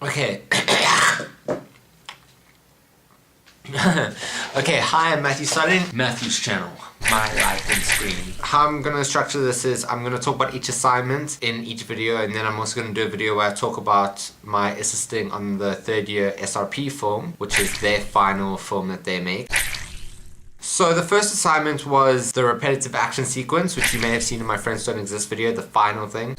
Okay. Okay, hi, I'm Matthew Sudding. Matthew's channel. My life on screen. How I'm going to structure this is I'm going to talk about each assignment in each video, and then I'm also going to do a video where I talk about my assisting on the third year SRP film, which is their final film that they make. So the first assignment was the repetitive action sequence, which you may have seen in my Friends Don't Exist video, the final thing.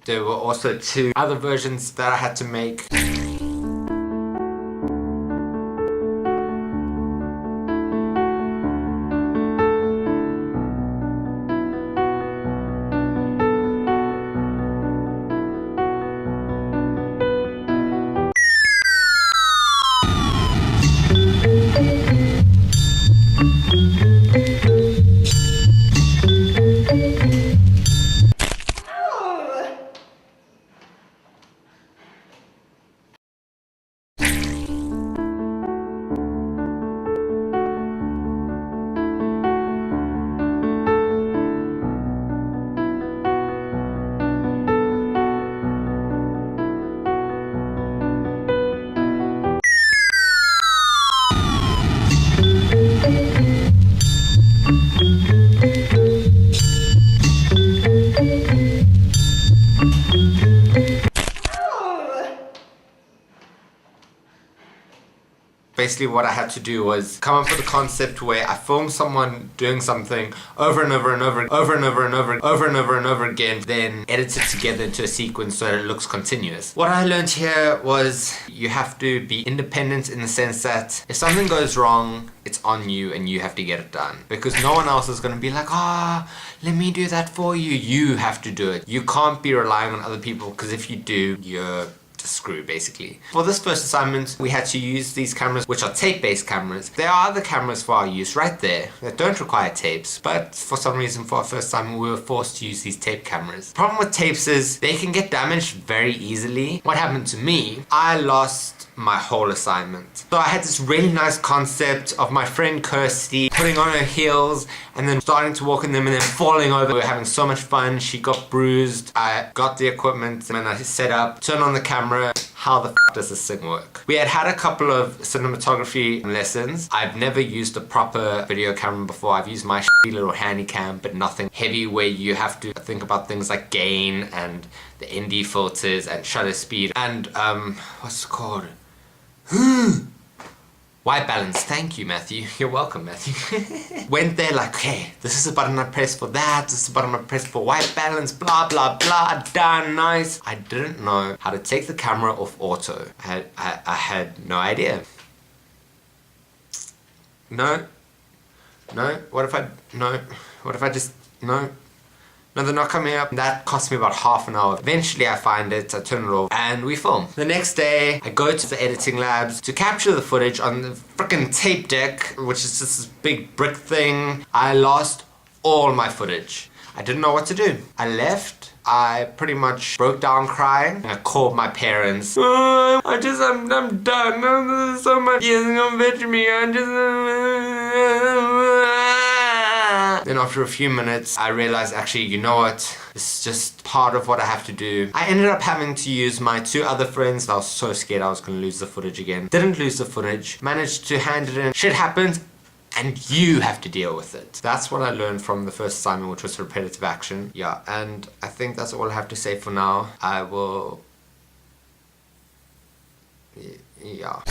There were also 2 other versions that I had to make. Basically what I had to do was come up with a concept where I film someone doing something over and over and over and over again, then edit it together into a sequence so that it looks continuous. What I learned here was you have to be independent in the sense that if something goes wrong, it's on you and you have to get it done. Because no one else is going to be like, let me do that for you. You have to do it. You can't be relying on other people, because if you do, you're screw basically. For this first assignment we had to use these cameras, which are tape-based cameras. There are other cameras for our use right there that don't require tapes, but for some reason for our first time we were forced to use these tape cameras. Problem with tapes is they can get damaged very easily. What happened to me, I lost my whole assignment. So I had this really nice concept of my friend Kirsty putting on her heels and then starting to walk in them and then falling over. We were having so much fun. She got bruised. I got the equipment and I set up, turned on the camera. How the f does this thing work? We had a couple of cinematography lessons. I've never used a proper video camera before. I've used my shitty little handy cam, but nothing heavy where you have to think about things like gain and the ND filters and shutter speed and what's it called? White balance. Thank you, Matthew. You're welcome, Matthew. Went there like, okay, this is the button I press for that, this is the button I press for white balance, blah, blah, blah, done, nice. I didn't know how to take the camera off auto. I had no idea. No, what if I just, no, they're not coming up. That cost me about half an hour. Eventually I find it, I turn it off, and we film. The next day, I go to the editing labs to capture the footage on the frickin' tape deck, which is just this big brick thing. I lost all my footage. I didn't know what to do. I left. I pretty much broke down crying. I called my parents. I'm done. There's so much on me. Then after a few minutes, I realized actually, you know what? This is just part of what I have to do. I ended up having to use my 2 other friends. I was so scared I was going to lose the footage again. Didn't lose the footage. Managed to hand it in. Shit happens. And you have to deal with it. That's what I learned from the first assignment, which was repetitive action. Yeah, and I think that's all I have to say for now. I will... Yeah.